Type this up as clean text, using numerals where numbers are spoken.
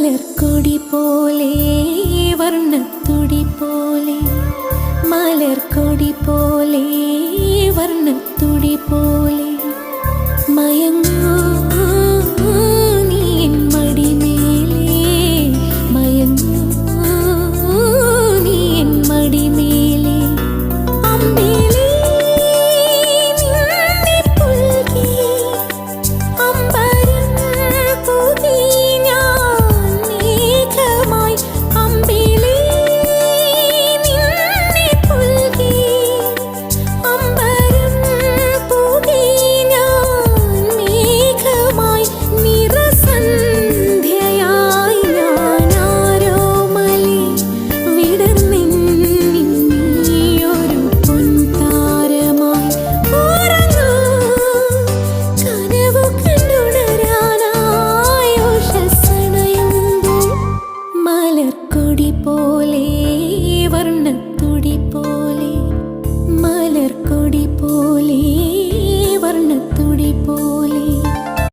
മലർക്കൊടി പോലെ വർണ്ണത്തുടി പോലെ മലർക്കൊടി പോലെ വർണ്ണത്തുടി പോലെ മയങ്ങൂ നീ എൻ മടിമേലേ മയങ്ങൂ നീ എൻ മടിമേലേ അമ്പിളി നിന്നെ പുൽകി അമ്പരം പുതി ഞാൻ മേഘമായി അമ്പിളി നിന്നെ പുൽകി അമ്പരം പുതി ഞാൻ മേഘമായി നിറസന്ധ്യയായി ഞാൻ ആരോമലേ വിടർന്നെന്നിയൊരു പൊൻതാരമായി ഉറങ്ങൂ കനവു കണ്ടുണരാനായി ഉഷസ്സണയുമ്പോൾ മലർക്കൊടി പോലെ വർണ്ണ